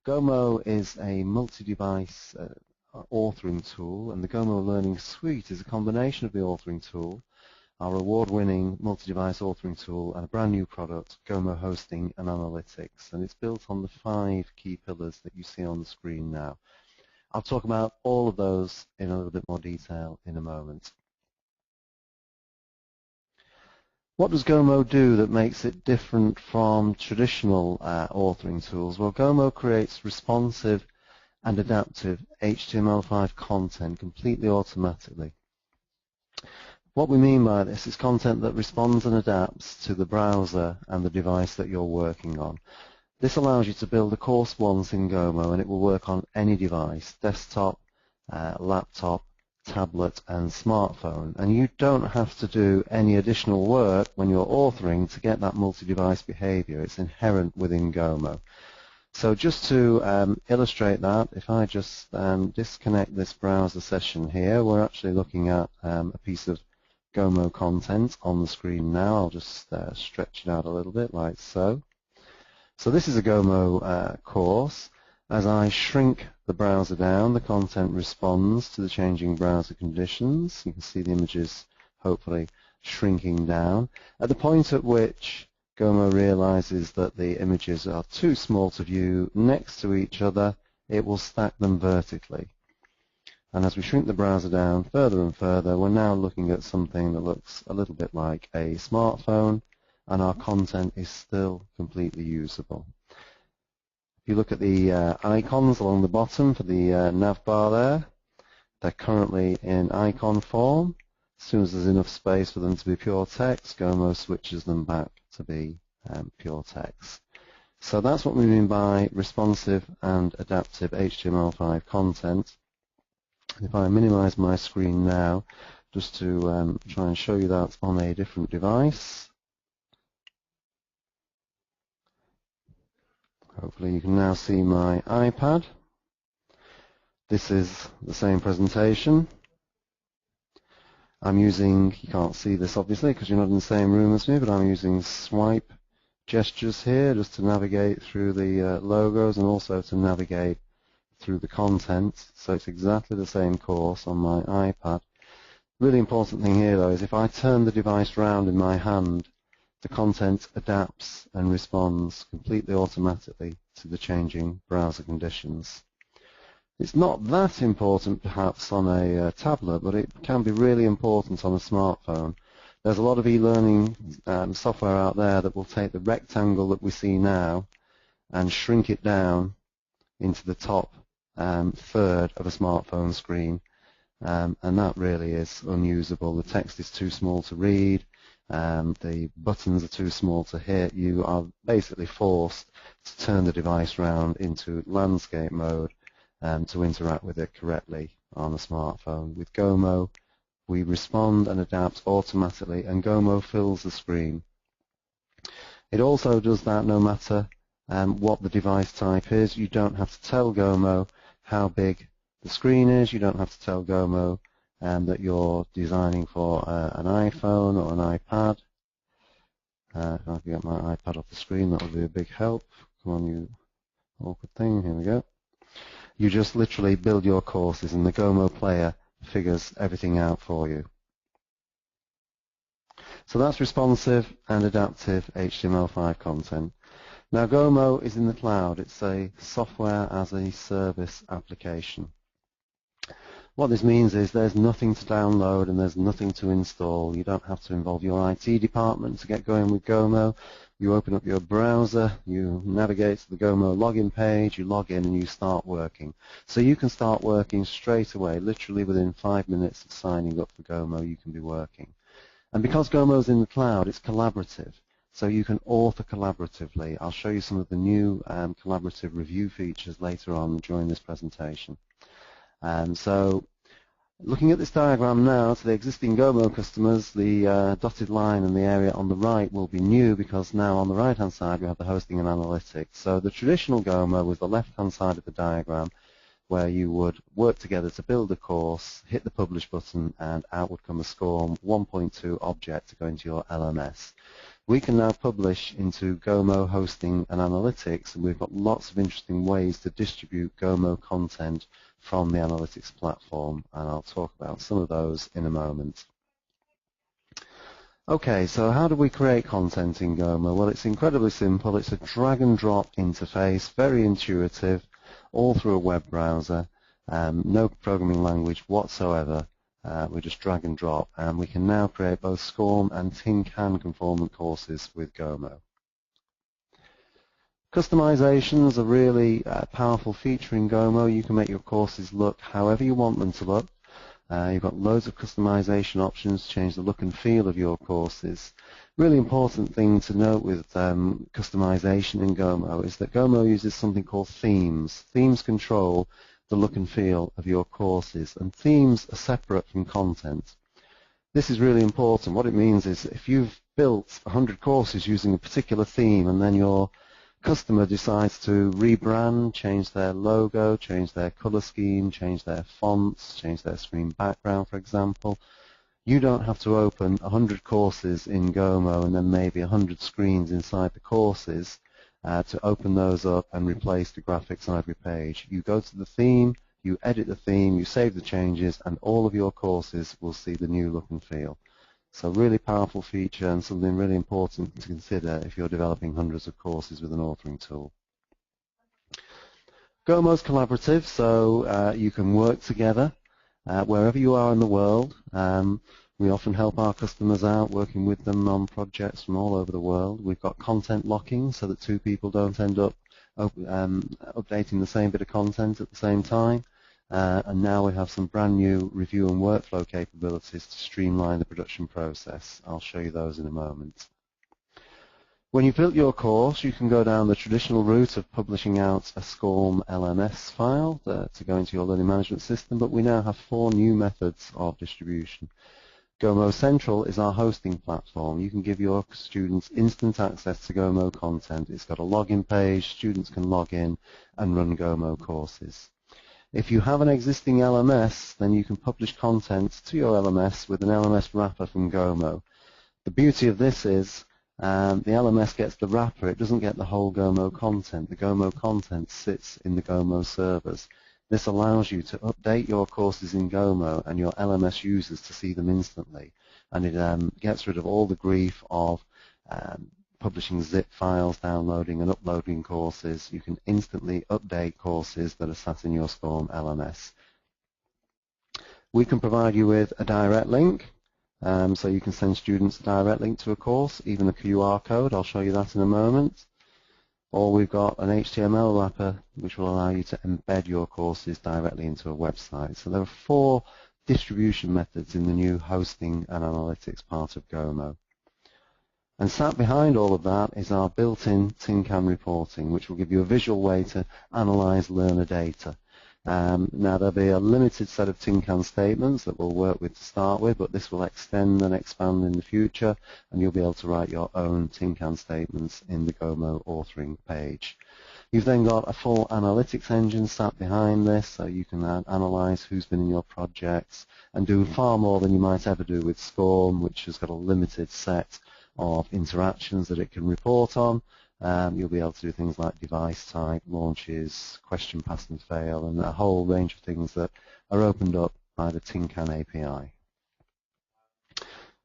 Gomo is a multi-device authoring tool, and the Gomo Learning Suite is a combination of the authoring tool, our award-winning multi-device authoring tool, and a brand new product, Gomo Hosting and Analytics. And it's built on the 5 key pillars that you see on the screen now. I'll talk about all of those in a little bit more detail in a moment. What does Gomo do that makes it different from traditional authoring tools? Well, Gomo creates responsive and adaptive HTML5 content completely automatically. What we mean by this is content that responds and adapts to the browser and the device that you're working on. This allows you to build a course once in Gomo, and it will work on any device, desktop, laptop, tablet and smartphone, and you don't have to do any additional work when you're authoring to get that multi-device behavior. It's inherent within Gomo. So just to illustrate that, if I just disconnect this browser session here, we're actually looking at a piece of Gomo content on the screen now. I'll just stretch it out a little bit like so. So this is a Gomo course. As I shrink the browser down, the content responds to the changing browser conditions. You can see the images hopefully shrinking down. At the point at which Gomo realizes that the images are too small to view next to each other, it will stack them vertically. And as we shrink the browser down further and further, we're now looking at something that looks a little bit like a smartphone, and our content is still completely usable. If you look at the icons along the bottom for the nav bar there, they're currently in icon form. As soon as there's enough space for them to be pure text, Gomo switches them back to be pure text. So that's what we mean by responsive and adaptive HTML5 content. If I minimize my screen now, just to try and show you that on a different device. Hopefully you can now see my iPad. This is the same presentation. I'm using, you can't see this obviously because you're not in the same room as me, but I'm using swipe gestures here just to navigate through the logos and also to navigate through the content. So it's exactly the same course on my iPad. Really important thing here though is if I turn the device round in my hand, the content adapts and responds completely automatically to the changing browser conditions. It's not that important perhaps on a tablet, but it can be really important on a smartphone. There's a lot of e-learning software out there that will take the rectangle that we see now and shrink it down into the top third of a smartphone screen, and that really is unusable. The text is too small to read. The buttons are too small to hit. You are basically forced to turn the device round into landscape mode to interact with it correctly on a smartphone. With Gomo, we respond and adapt automatically, and Gomo fills the screen. It also does that no matter what the device type is. You don't have to tell Gomo how big the screen is. You don't have to tell Gomo that you're designing for an iPhone or an iPad. If I can get my iPad off the screen, that would be a big help. Come on, you awkward thing. Here we go. You just literally build your courses, and the Gomo player figures everything out for you. So that's responsive and adaptive HTML5 content. Now Gomo is in the cloud. It's a software as a service application. What this means is there's nothing to download and there's nothing to install. You don't have to involve your IT department to get going with Gomo. You open up your browser, you navigate to the Gomo login page, you log in and you start working. So you can start working straight away, literally within 5 minutes of signing up for Gomo you can be working. And because Gomo is in the cloud, it's collaborative. So you can author collaboratively. I'll show you some of the new collaborative review features later on during this presentation. So looking at this diagram now, to the existing Gomo customers, the dotted line and the area on the right will be new because now on the right-hand side we have the hosting and analytics. So the traditional Gomo was the left-hand side of the diagram where you would work together to build a course, hit the publish button, and out would come a SCORM 1.2 object to go into your LMS. we can now publish into Gomo hosting and analytics, and we've got lots of interesting ways to distribute Gomo content from the analytics platform, and I'll talk about some of those in a moment. Okay, so how do we create content in Gomo? Well, it's incredibly simple. It's a drag and drop interface, very intuitive, all through a web browser, no programming language whatsoever. We just drag and drop, and we can now create both SCORM and TinCan conformant courses with Gomo. Customizations are really a powerful feature in Gomo. You can make your courses look however you want them to look. You've got loads of customization options to change the look and feel of your courses. Really important thing to note with customization in Gomo is that Gomo uses something called themes. Themes control the look and feel of your courses, and themes are separate from content. This is really important. What it means is if you've built 100 courses using a particular theme and then your customer decides to rebrand, change their logo, change their color scheme, change their fonts, change their screen background, for example, you don't have to open 100 courses in Gomo and then maybe 100 screens inside the courses to open those up and replace the graphics on every page. You go to the theme, you edit the theme, you save the changes, and all of your courses will see the new look and feel. So really powerful feature and something really important to consider if you're developing hundreds of courses with an authoring tool. Gomo's collaborative, so you can work together wherever you are in the world. We often help our customers out, working with them on projects from all over the world. We've got content locking so that two people don't end up updating the same bit of content at the same time. And now we have some brand new review and workflow capabilities to streamline the production process. I'll show you those in a moment. When you've built your course, you can go down the traditional route of publishing out a SCORM LMS file to go into your learning management system, but we now have 4 new methods of distribution. Gomo Central is our hosting platform. You can give your students instant access to Gomo content. It's got a login page. Students can log in and run Gomo courses. If you have an existing LMS, then you can publish content to your LMS with an LMS wrapper from Gomo. The beauty of this is the LMS gets the wrapper. It doesn't get the whole Gomo content. The Gomo content sits in the Gomo servers. This allows you to update your courses in Gomo and your LMS users to see them instantly. And it gets rid of all the grief of publishing zip files, downloading and uploading courses. You can instantly update courses that are sat in your SCORM LMS. We can provide you with a direct link, so you can send students a direct link to a course, even a QR code. I'll show you that in a moment. Or we've got an HTML wrapper which will allow you to embed your courses directly into a website. So there are 4 distribution methods in the new hosting and analytics part of Gomo. And sat behind all of that is our built-in TinCan reporting, which will give you a visual way to analyze learner data. Now there'll be a limited set of TinCan statements that we'll work with to start with, but this will extend and expand in the future, and you'll be able to write your own TinCan statements in the Gomo authoring page. You've then got a full analytics engine sat behind this, so you can analyze who's been in your projects and do far more than you might ever do with SCORM, which has got a limited set of interactions that it can report on. You'll be able to do things like device type, launches, question pass and fail, and a whole range of things that are opened up by the TinCan API.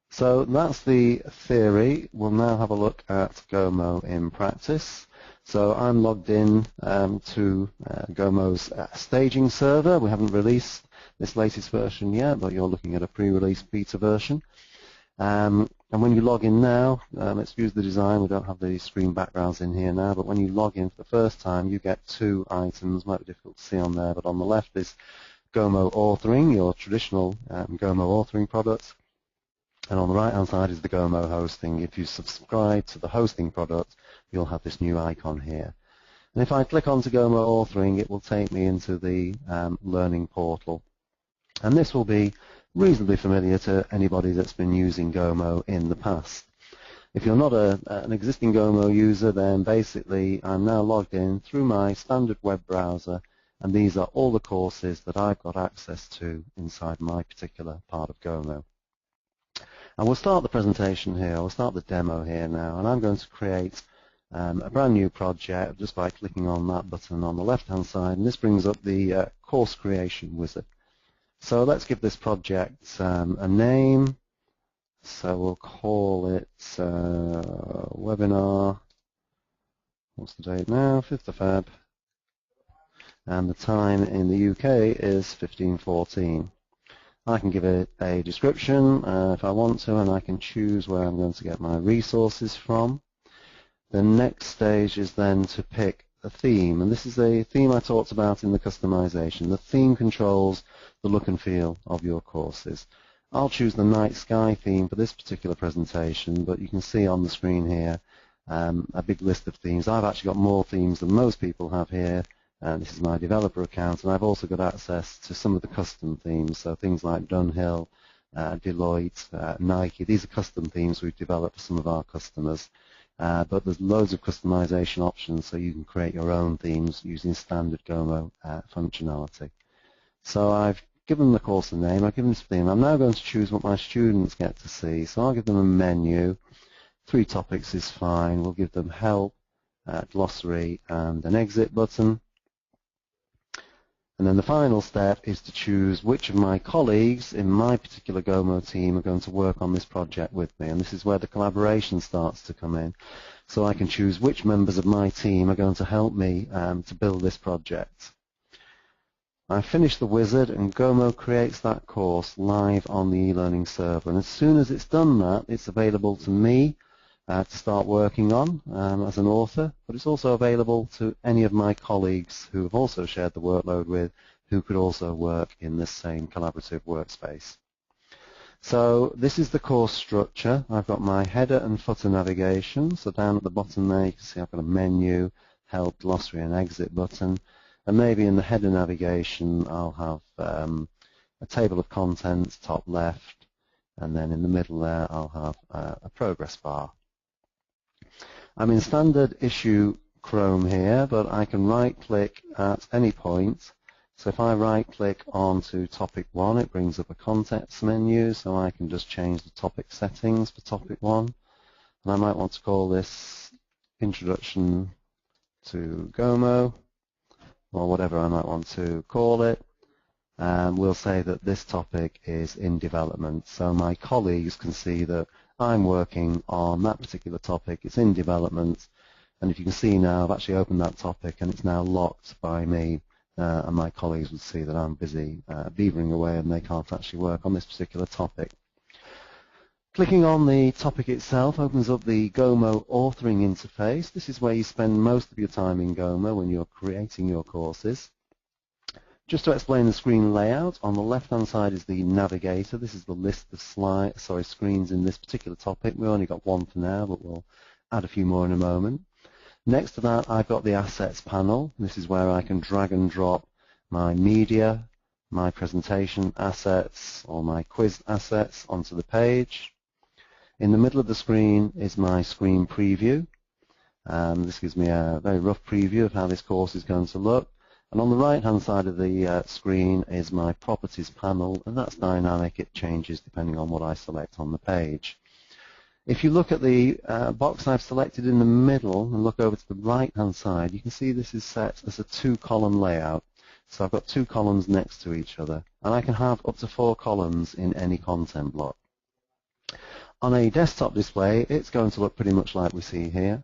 So that's the theory. We'll now have a look at Gomo in practice. So I'm logged in to Gomo's staging server. We haven't released this latest version yet, but you're looking at a pre-release beta version. And when you log in now, let's use the design. We don't have the screen backgrounds in here now, but when you log in for the first time, you get 2 items. Might be difficult to see on there, but on the left is Gomo authoring, your traditional Gomo authoring product, and on the right-hand side is the Gomo hosting. If you subscribe to the hosting product, you'll have this new icon here. And if I click onto Gomo authoring, it will take me into the learning portal, and this will be reasonably familiar to anybody that's been using Gomo in the past. If you're not an existing Gomo user, then basically I'm now logged in through my standard web browser, and these are all the courses that I've got access to inside my particular part of Gomo. And we'll start the presentation here, we'll start the demo here now, and I'm going to create a brand new project just by clicking on that button on the left hand side, and this brings up the course creation wizard. So let's give this project a name. So we'll call it webinar, what's the date now, 5th of Feb, and the time in the UK is 15:14. I can give it a description if I want to, and I can choose where I'm going to get my resources from. The next stage is then to pick a theme, and this is a theme I talked about in the customization. The theme controls the look and feel of your courses. I'll choose the night sky theme for this particular presentation, but you can see on the screen here a big list of themes. I've actually got more themes than most people have here. This is my developer account, and I've also got access to some of the custom themes, so things like Dunhill, Deloitte, Nike. These are custom themes we've developed for some of our customers, but there's loads of customization options, so you can create your own themes using standard Gomo functionality. So I've given the course a name, I've given this theme. I'm now going to choose what my students get to see, so I'll give them a menu. 3 topics is fine. We'll give them help, glossary, and an exit button. And then the final step is to choose which of my colleagues in my particular Gomo team are going to work on this project with me. And this is where the collaboration starts to come in. So I can choose which members of my team are going to help me to build this project. I finish the wizard, and Gomo creates that course live on the e-learning server. And as soon as it's done that, it's available to me to start working on as an author, but it's also available to any of my colleagues who have also shared the workload with, who could also work in this same collaborative workspace. So this is the course structure. I've got my header and footer navigation, so down at the bottom there you can see I've got a menu, help, glossary, and exit button, and maybe in the header navigation I'll have a table of contents top left, and then in the middle there I'll have a progress bar. I'm in standard issue Chrome here, but I can right-click at any point. So if I right-click onto topic 1, it brings up a context menu, so I can just change the topic settings for topic 1. And I might want to call this Introduction to Gomo, or whatever I might want to call it. And we'll say that this topic is in development, so my colleagues can see that I'm working on that particular topic. It's in development, and if you can see now, I've actually opened that topic and it's now locked by me, and my colleagues would see that I'm busy beavering away and they can't actually work on this particular topic. Clicking on the topic itself opens up the Gomo authoring interface. This is where you spend most of your time in Gomo when you're creating your courses. Just to explain the screen layout, on the left-hand side is the navigator. This is the list of screens in this particular topic. We only got one for now, but we'll add a few more in a moment. Next to that, I've got the assets panel. This is where I can drag and drop my media, my presentation assets, or my quiz assets onto the page. In the middle of the screen is my screen preview. This gives me a very rough preview of how this course is going to look. And on the right-hand side of the screen is my properties panel, and that's dynamic. It changes depending on what I select on the page. If you look at the box I've selected in the middle and look over to the right-hand side, you can see this is set as a 2-column layout. So I've got 2 columns next to each other, and I can have up to 4 columns in any content block. On a desktop display, it's going to look pretty much like we see here.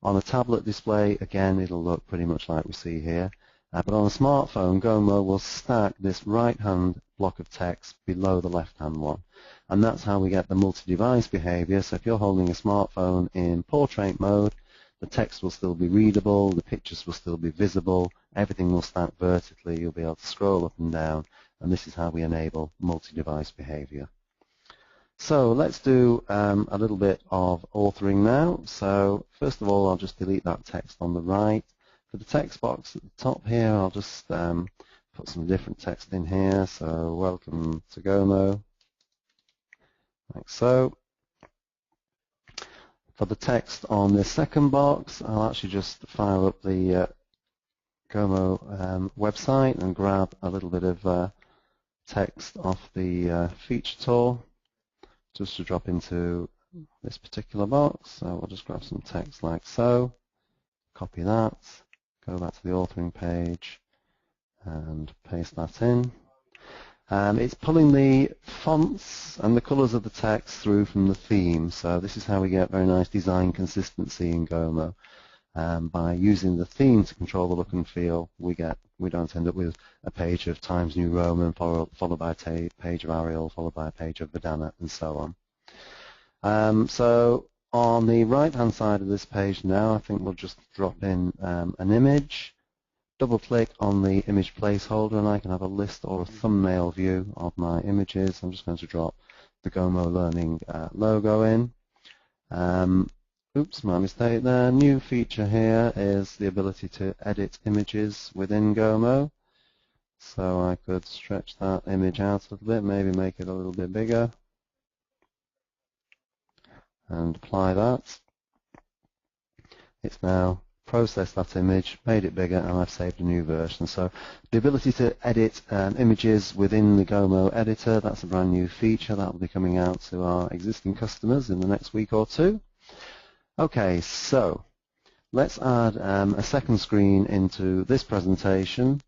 On a tablet display, again, it'll look pretty much like we see here. But on a smartphone, Gomo will stack this right-hand block of text below the left-hand one. And that's how we get the multi-device behavior. So if you're holding a smartphone in portrait mode, the text will still be readable, the pictures will still be visible, everything will stack vertically, you'll be able to scroll up and down, and this is how we enable multi-device behavior. So let's do a little bit of authoring now. So first of all, I'll just delete that text on the right. For the text box at the top here, I'll just put some different text in here. So welcome to Gomo, like so. For the text on this second box, I'll actually just fire up the Gomo website and grab a little bit of text off the feature tool. just to drop into this particular box. So we'll just grab some text like so, copy that, go back to the authoring page and paste that in. It's pulling the fonts and the colours of the text through from the theme, so this is how we get very nice design consistency in Gomo. By using the theme to control the look and feel, we don't end up with a page of Times New Roman followed by a page of Arial, followed by a page of Verdana, and so on. So on the right-hand side of this page now, I think we'll just drop in an image. Double-click on the image placeholder, and I can have a list or a thumbnail view of my images. I'm just going to drop the Gomo Learning logo in. Oops, my mistake there. New feature here is the ability to edit images within Gomo. So I could stretch that image out a little bit, maybe make it a little bit bigger, and apply that. It's now processed that image, made it bigger, and I've saved a new version. So the ability to edit images within the Gomo editor, that's a brand new feature that will be coming out to our existing customers in the next week or two. Okay, so let's add a second screen into this presentation,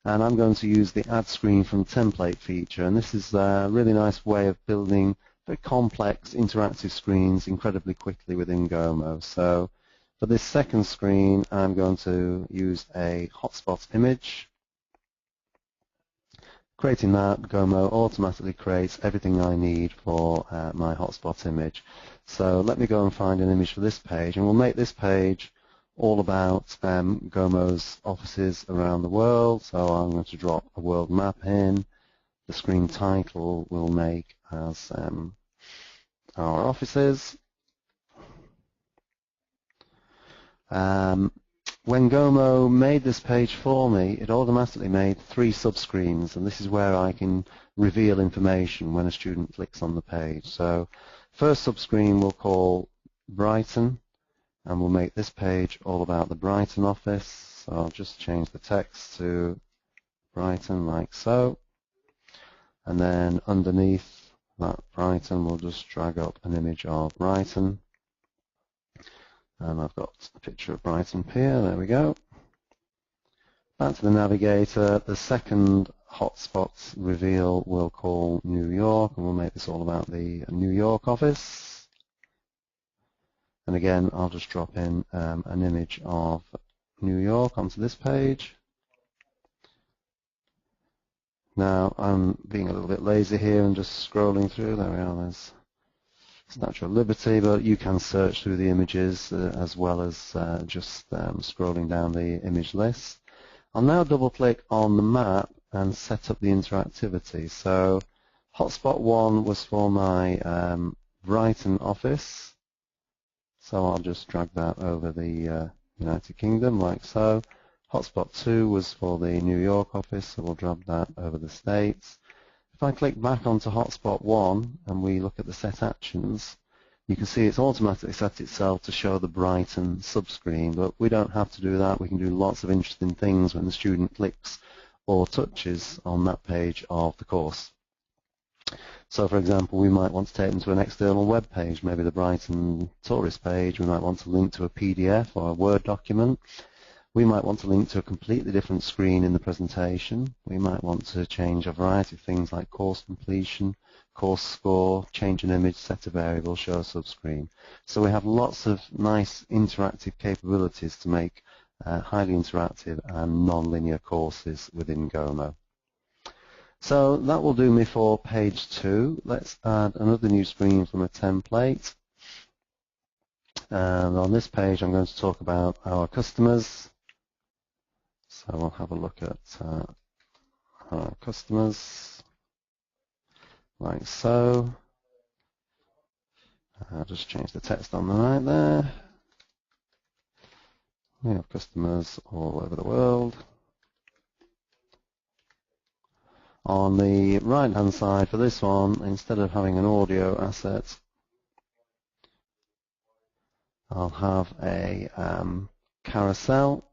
and I'm going to use the add screen from template feature, and this is a really nice way of building very complex interactive screens incredibly quickly within Gomo. So for this second screen, I'm going to use a hotspot image. Creating that, Gomo automatically creates everything I need for my hotspot image. So let me go and find an image for this page, and we'll make this page all about Gomo's offices around the world. So I'm going to drop a world map in. The screen title we'll make as our offices. When Gomo made this page for me, it automatically made 3 subscreens, and this is where I can reveal information when a student clicks on the page. So first subscreen we'll call Brighton, and we'll make this page all about the Brighton office. So I'll just change the text to Brighton like so, and then underneath that Brighton we'll just drag up an image of Brighton. And I've got a picture of Brighton Pier, there we go. Back to the navigator, the second hotspot reveal we'll call New York, and we'll make this all about the New York office. And again, I'll just drop in an image of New York onto this page. Now, I'm being a little bit lazy here and just scrolling through. There we are, there's Statue of Liberty, but you can search through the images as well as just scrolling down the image list. I'll now double-click on the map and set up the interactivity. So hotspot 1 was for my Brighton office, so I'll just drag that over the United Kingdom like so. Hotspot 2 was for the New York office, so we'll drag that over the States. If I click back onto hotspot 1 and we look at the set actions, you can see it's automatically set itself to show the Brighton subscreen, but we don't have to do that. We can do lots of interesting things when the student clicks or touches on that page of the course. So for example, we might want to take them to an external web page, maybe the Brighton tourist page. We might want to link to a PDF or a Word document. We might want to link to a completely different screen in the presentation. We might want to change a variety of things like course completion, course score, change an image, set a variable, show a subscreen. So we have lots of nice interactive capabilities to make highly interactive and non-linear courses within Gomo. So that will do me for page 2. Let's add another new screen from a template. And on this page I'm going to talk about our customers. So we'll have a look at our customers, like so. I'll just change the text on the right there. We have customers all over the world. On the right-hand side for this one, instead of having an audio asset, I'll have a carousel.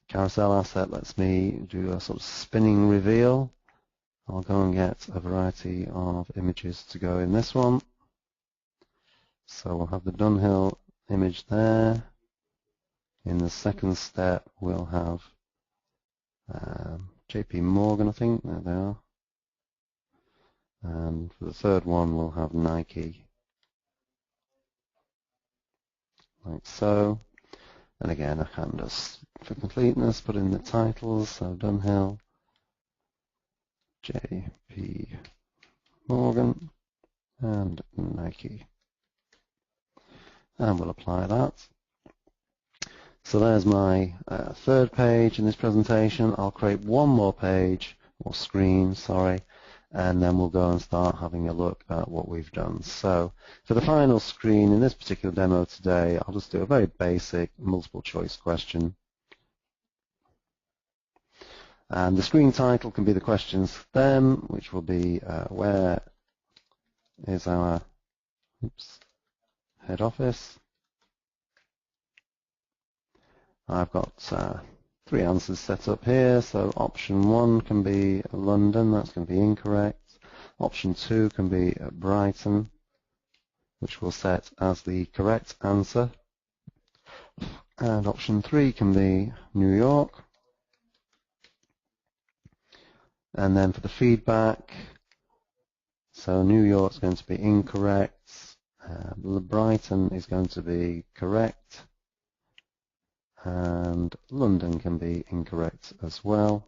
Carousel asset lets me do a sort of spinning reveal I'll go and get a variety of images to go in this one. So we'll have the Dunhill image there. In the second step, we'll have JP Morgan, I think. There they are. And for the third one, we'll have Nike. Like so. And again, I can just, for completeness, put in the titles. So Dunhill, JP Morgan, and Nike. And we'll apply that. So there's my third page in this presentation. I'll create one more page, or screen, sorry, and then we'll go and start having a look at what we've done. So for the final screen in this particular demo today, I'll just do a very basic multiple choice question. And the screen title can be the questions for them, which will be where is our head office? I've got 3 answers set up here, so option 1 can be London, that's going to be incorrect. Option 2 can be Brighton, which we'll set as the correct answer. And option 3 can be New York. And then for the feedback, so New York's going to be incorrect, Brighton is going to be correct, and London can be incorrect as well.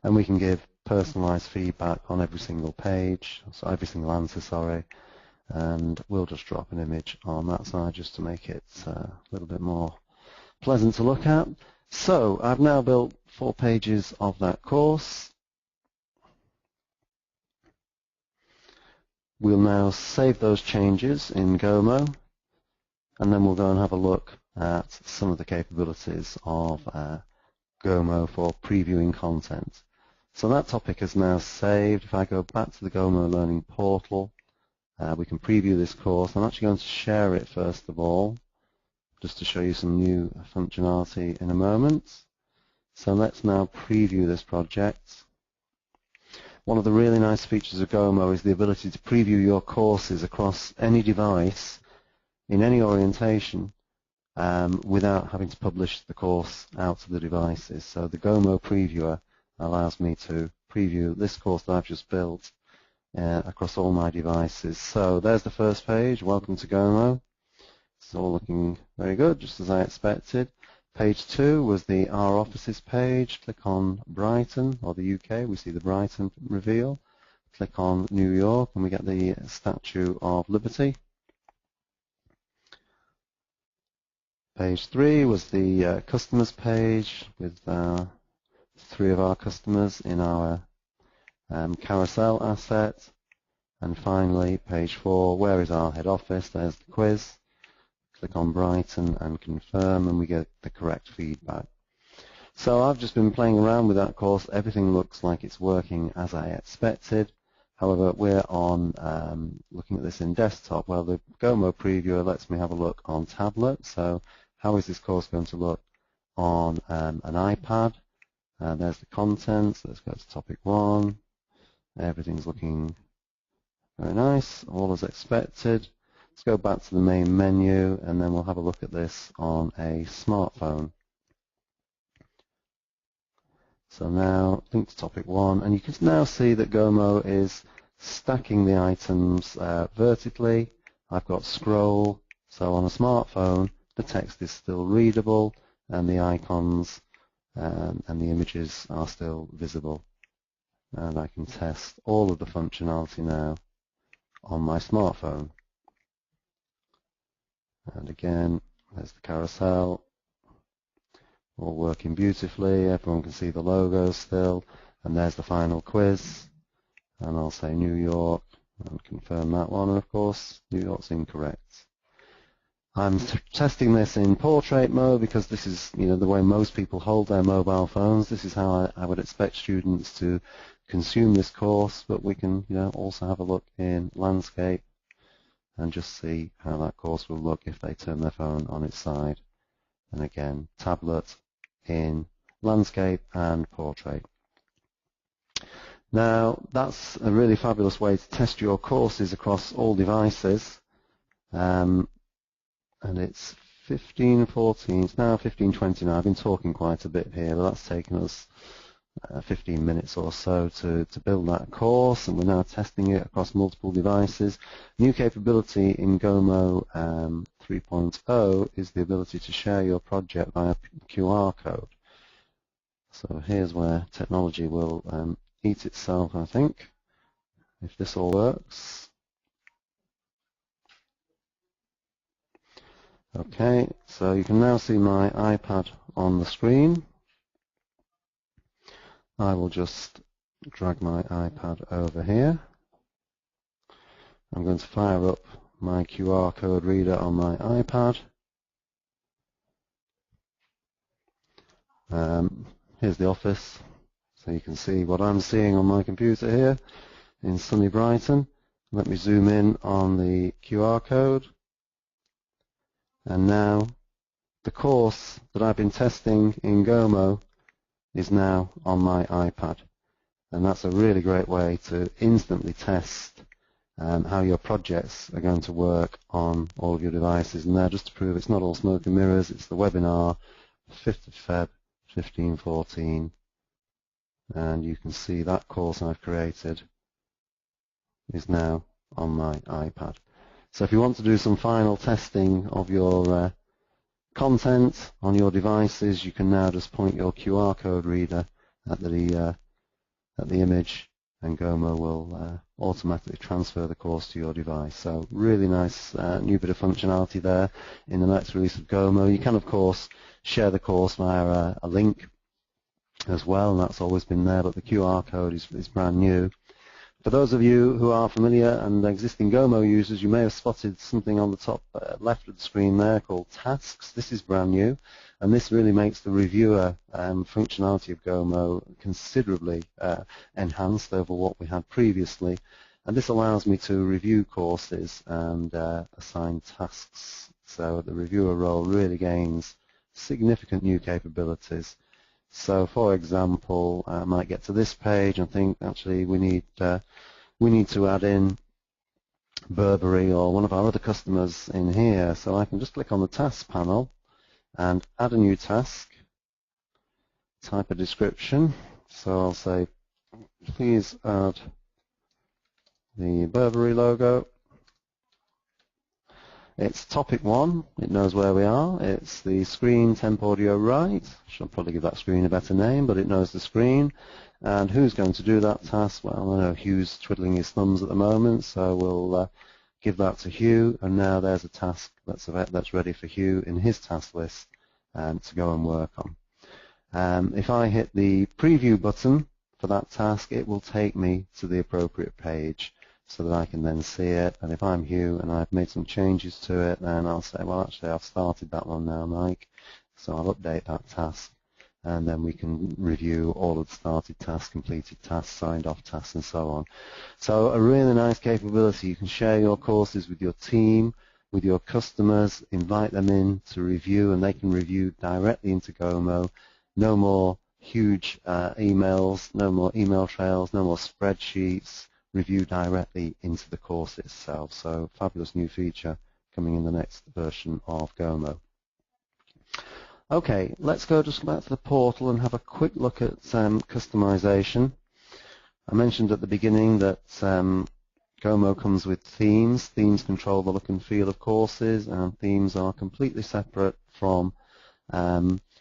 And we can give personalized feedback on every single page, so every single answer, sorry, and we'll just drop an image on that side just to make it a little bit more pleasant to look at. So I've now built 4 pages of that course. We'll now save those changes in Gomo, and then we'll go and have a look at some of the capabilities of Gomo for previewing content. So that topic is now saved. If I go back to the Gomo Learning Portal, we can preview this course. I'm actually going to share it first of all, just to show you some new functionality in a moment. So let's now preview this project. One of the really nice features of Gomo is the ability to preview your courses across any device in any orientation without having to publish the course out to the devices. So the Gomo Previewer allows me to preview this course that I've just built across all my devices. So there's the first page. Welcome to Gomo. It's all looking very good, just as I expected. Page 2 was the Our Offices page. Click on Brighton, or the UK. We see the Brighton reveal. Click on New York, and we get the Statue of Liberty. Page 3 was the Customers page with 3 of our customers in our carousel asset. And finally, page 4, where is our head office? There's the quiz. Click on Brighton and confirm, and we get the correct feedback. So I've just been playing around with that course. Everything looks like it's working as I expected. However, we're on looking at this in desktop. Well, the Gomo Previewer lets me have a look on tablet. So how is this course going to look on an iPad? There's the contents. Let's go to topic 1. Everything's looking very nice, all as expected. Let's go back to the main menu, and then we'll have a look at this on a smartphone. So now, link to topic 1, and you can now see that Gomo is stacking the items vertically. I've got scroll, so on a smartphone, the text is still readable, and the icons and the images are still visible. And I can test all of the functionality now on my smartphone. And again, there's the carousel, all working beautifully. Everyone can see the logo still. And there's the final quiz. And I'll say New York and confirm that one. And of course, New York's incorrect. I'm testing this in portrait mode because this is, the way most people hold their mobile phones. This is how I would expect students to consume this course. But we can, also have a look in landscape and just see how that course will look if they turn their phone on its side. And again, tablet in landscape and portrait. Now that's a really fabulous way to test your courses across all devices, and it's 15:14, it's now 15:20 now. I've been talking quite a bit here, but that's taken us 15 minutes or so to build that course, and we're now testing it across multiple devices. New capability in GOMO 3.0 is the ability to share your project via QR code. So here's where technology will eat itself, I think, if this all works. Okay, so you can now see my iPad on the screen. I will just drag my iPad over here. I'm going to fire up my QR code reader on my iPad. Here's the office, so you can see what I'm seeing on my computer here in sunny Brighton. Let me zoom in on the QR code. And now the course that I've been testing in GOMO is now on my iPad. And that's a really great way to instantly test how your projects are going to work on all of your devices. And there, just to prove it's not all smoke and mirrors, it's the webinar, 5th of Feb, 15:14. And you can see that course I've created is now on my iPad. So if you want to do some final testing of your content on your devices, you can now just point your QR code reader at the image, and GOMO will automatically transfer the course to your device. So really nice new bit of functionality there in the next release of GOMO. You can of course share the course via a link as well, and that's always been there, but the QR code is brand new. For those of you who are familiar and existing GOMO users, you may have spotted something on the top left of the screen there called Tasks. This is brand new, and this really makes the reviewer functionality of GOMO considerably enhanced over what we had previously. And this allows me to review courses and assign tasks. So the reviewer role really gains significant new capabilities. So, for example, I might get to this page and think, actually, we need to add in Burberry or one of our other customers in here. So I can just click on the Tasks panel and add a new task, type a description. So I'll say, please add the Burberry logo. It's topic 1, it knows where we are, it's the screen temp audio right, should probably give that screen a better name, but it knows the screen. And who's going to do that task? Well, I know Hugh's twiddling his thumbs at the moment, so we'll give that to Hugh, and now there's a task that's ready for Hugh in his task list to go and work on. If I hit the preview button for that task, it will take me to the appropriate page, so that I can then see it. And if I'm Hugh and I've made some changes to it, then I'll say, well, actually, I've started that one now, Mike. So I'll update that task, and then we can review all of the started tasks, completed tasks, signed off tasks, and so on. So a really nice capability. You can share your courses with your team, with your customers, invite them in to review, and they can review directly into GOMO. No more huge emails, no more email trails, no more spreadsheets. Review directly into the course itself. So fabulous new feature coming in the next version of GOMO. Okay, let's go just back to the portal and have a quick look at customization. I mentioned at the beginning that GOMO comes with themes. Themes control the look and feel of courses, and themes are completely separate from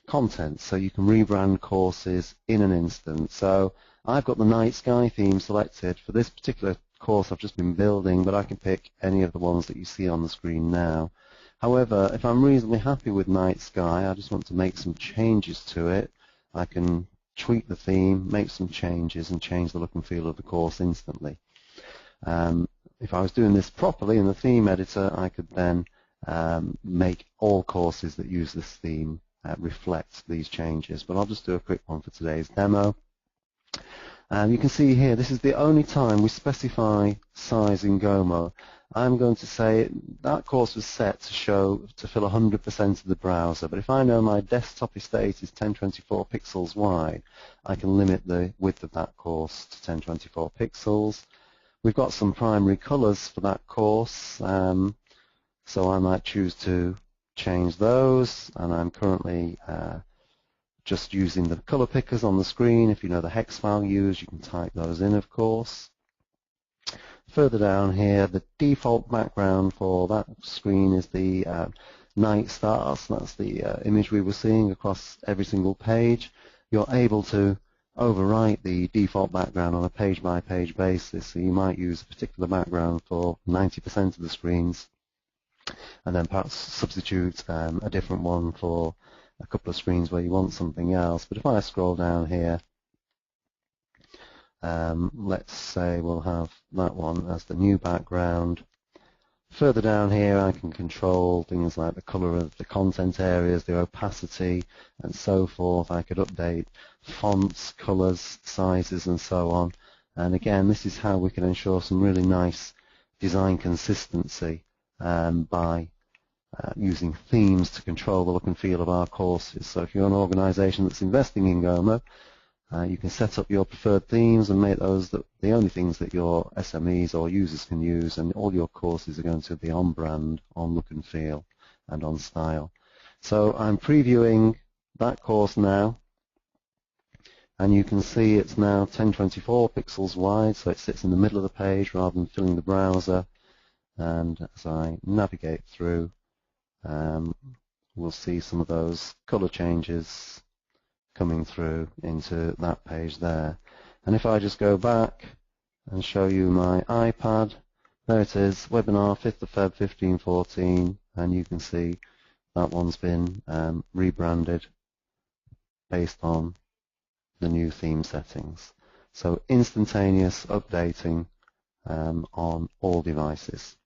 content. So you can rebrand courses in an instant. So I've got the night sky theme selected for this particular course I've just been building, but I can pick any of the ones that you see on the screen now. However, if I'm reasonably happy with night sky, I just want to make some changes to it, I can tweak the theme, make some changes, and change the look and feel of the course instantly. If I was doing this properly in the theme editor, I could then make all courses that use this theme reflect these changes. But I'll just do a quick one for today's demo. You can see here, this is the only time we specify size in GOMO. I'm going to say that course was set to fill 100% of the browser, but if I know my desktop estate is 1024 pixels wide, I can limit the width of that course to 1024 pixels. We've got some primary colors for that course, so I might choose to change those, and I'm currently just using the color pickers on the screen. If you know the hex values, you can type those in, of course. Further down here, the default background for that screen is the night stars. That's the image we were seeing across every single page. You're able to overwrite the default background on a page-by-page basis, so you might use a particular background for 90% of the screens, and then perhaps substitute a different one for a couple of screens where you want something else. But if I scroll down here, let's say we'll have that one as the new background. Further down here, I can control things like the color of the content areas, the opacity, and so forth. I could update fonts, colors, sizes, and so on. And again, this is how we can ensure some really nice design consistency by using themes to control the look and feel of our courses. So if you're an organization that's investing in Gomo, you can set up your preferred themes and make those the only things that your SMEs or users can use, and all your courses are going to be on brand, on look and feel, and on style. So I'm previewing that course now, and you can see it's now 1024 pixels wide, so it sits in the middle of the page rather than filling the browser. And as I navigate through, we'll see some of those color changes coming through into that page there. And if I just go back and show you my iPad, there it is, webinar 5th of Feb 1514, and you can see that one's been rebranded based on the new theme settings. So instantaneous updating on all devices.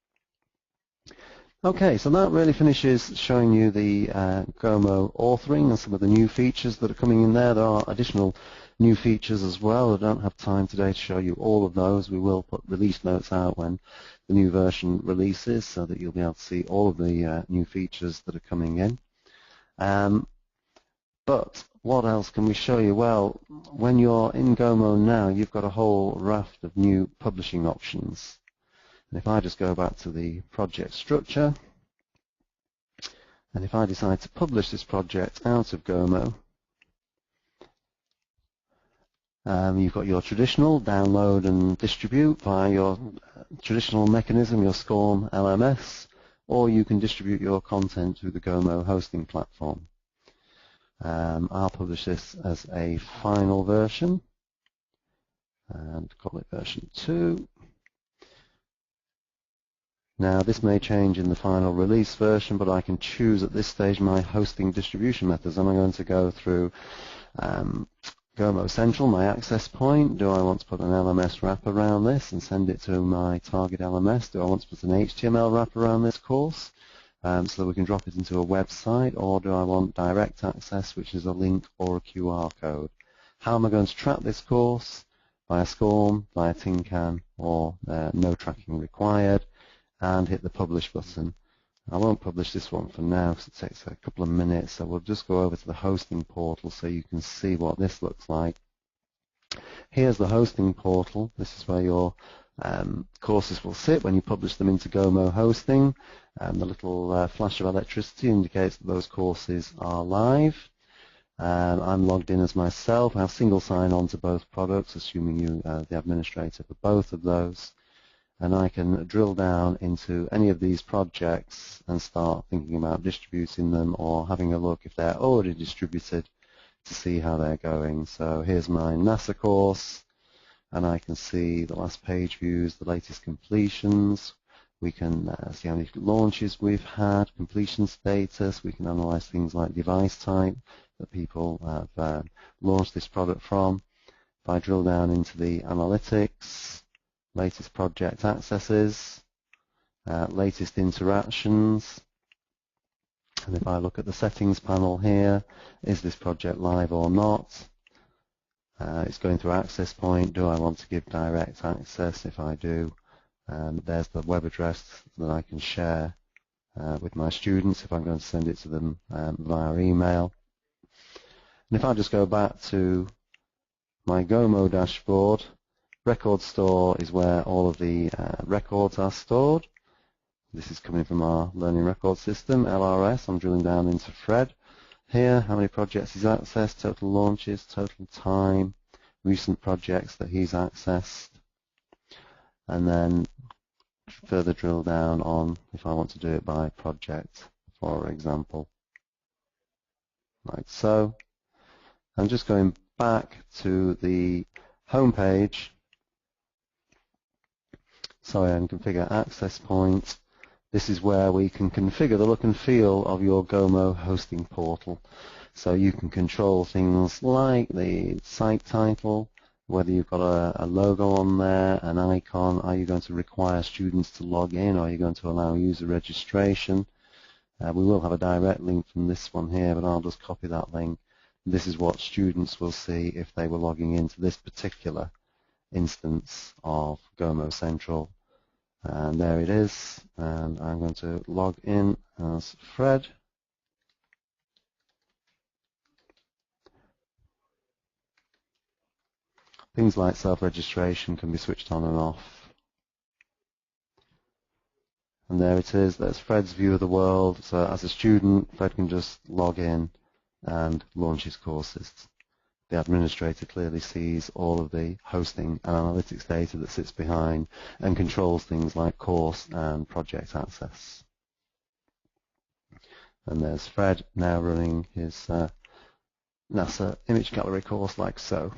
Okay, so that really finishes showing you the Gomo authoring and some of the new features that are coming in there. There are additional new features as well. I don't have time today to show you all of those. We will put release notes out when the new version releases so that you'll be able to see all of the new features that are coming in. But what else can we show you? Well, when you're in Gomo now, you've got a whole raft of new publishing options. And if I just go back to the project structure, and if I decide to publish this project out of Gomo, you've got your traditional download and distribute via your traditional mechanism, your SCORM LMS, or you can distribute your content through the Gomo hosting platform. I'll publish this as a final version and call it version 2. Now this may change in the final release version, but I can choose at this stage my hosting distribution methods. And I'm going to go through Gomo Central, my access point. Do I want to put an LMS wrap around this and send it to my target LMS? Do I want to put an HTML wrap around this course so that we can drop it into a website? Or do I want direct access, which is a link or a QR code? How am I going to track this course? Via SCORM, via TinCan, or no tracking required? And hit the publish button. I won't publish this one for now because it takes a couple of minutes, so we'll just go over to the hosting portal so you can see what this looks like. Here's the hosting portal. This is where your courses will sit when you publish them into Gomo hosting. The little flash of electricity indicates that those courses are live. I'm logged in as myself. I have single sign-on to both products, assuming you are the administrator for both of those. And I can drill down into any of these projects and start thinking about distributing them or having a look if they're already distributed to see how they're going. So here's my NASA course, and I can see the last page views, the latest completions. We can see how many launches we've had, completion status. We can analyze things like device type that people have launched this product from. If I drill down into the analytics, latest project accesses, latest interactions, and if I look at the settings panel here, is this project live or not? It's going through access point. Do I want to give direct access? If I do, There's the web address that I can share with my students if I'm going to send it to them via email. And if I just go back to my gomo dashboard, record store is where all of the records are stored. This is coming from our learning record system, LRS. I'm drilling down into Fred. Here, how many projects he's accessed, total launches, total time, recent projects that he's accessed, and then further drill down on if I want to do it by project, for example, like so. I'm just going back to the home page. Sorry, I can configure access points. This is where we can configure the look and feel of your Gomo hosting portal. So you can control things like the site title, whether you've got a logo on there, an icon, are you going to require students to log in, or are you going to allow user registration? We will have a direct link from this one here, but I'll just copy that link. This is what students will see if they were logging into this particular instance of Gomo Central. And there it is, and I'm going to log in as Fred. Things like self-registration can be switched on and off. And there it is, that's Fred's view of the world. So as a student, Fred can just log in and launch his courses. The administrator clearly sees all of the hosting and analytics data that sits behind and controls things like course and project access. And there's Fred now running his NASA image gallery course like so.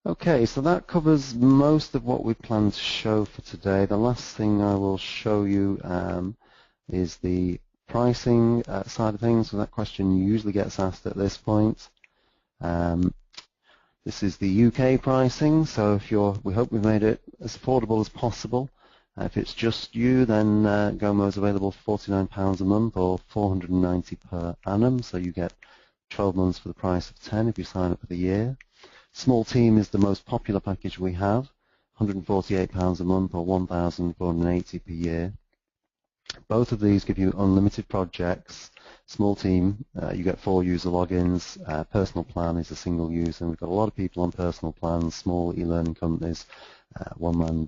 Okay, so that covers most of what we plan to show for today. The last thing I will show you is the pricing side of things. So that question usually gets asked at this point. This is the UK pricing, so if we hope we've made it as affordable as possible. If it's just you, then Gomo is available for £49 a month or $490 per annum, so you get 12 months for the price of 10 if you sign up for the year. Small Team is the most popular package we have, £148 a month or $1,480 per year. Both of these give you unlimited projects. Small Team, you get 4 user logins. Personal Plan is a single user. We've got a lot of people on personal plans, small e-learning companies, one-person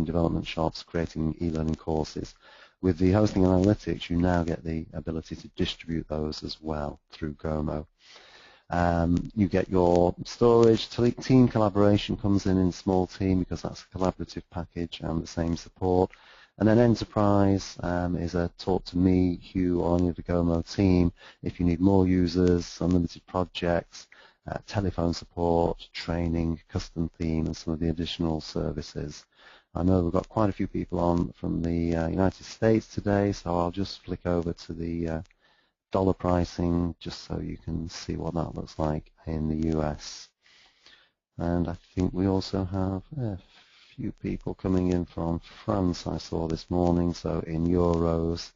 development shops creating e-learning courses. With the hosting analytics, you now get the ability to distribute those as well through Gomo. You get your storage. Team collaboration comes in Small Team because that's a collaborative package and the same support. And then Enterprise is a talk to me, Hugh, or any of the Gomo team if you need more users, unlimited projects, telephone support, training, custom theme, and some of the additional services. I know we've got quite a few people on from the United States today, so I'll just flick over to the dollar pricing just so you can see what that looks like in the US. And I think we also have a few people coming in from France I saw this morning, so in euros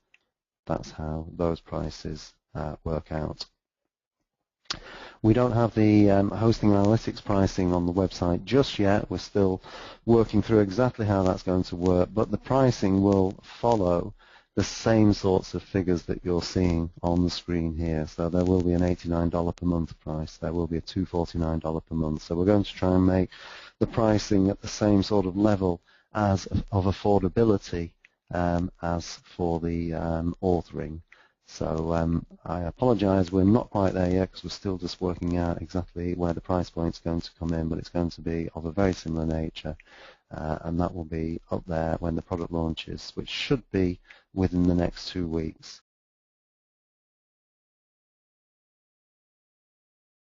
that's how those prices work out. We don't have the hosting analytics pricing on the website just yet. We're still working through exactly how that's going to work, but the pricing will follow the same sorts of figures that you're seeing on the screen here. So there will be an $89 per month price. There will be a $249 per month. So we're going to try and make the pricing at the same sort of level of affordability as for the authoring. So I apologize, we're not quite there yet because we're still just working out exactly where the price point is going to come in, but it's going to be of a very similar nature. And that will be up there when the product launches, which should be within the next 2 weeks.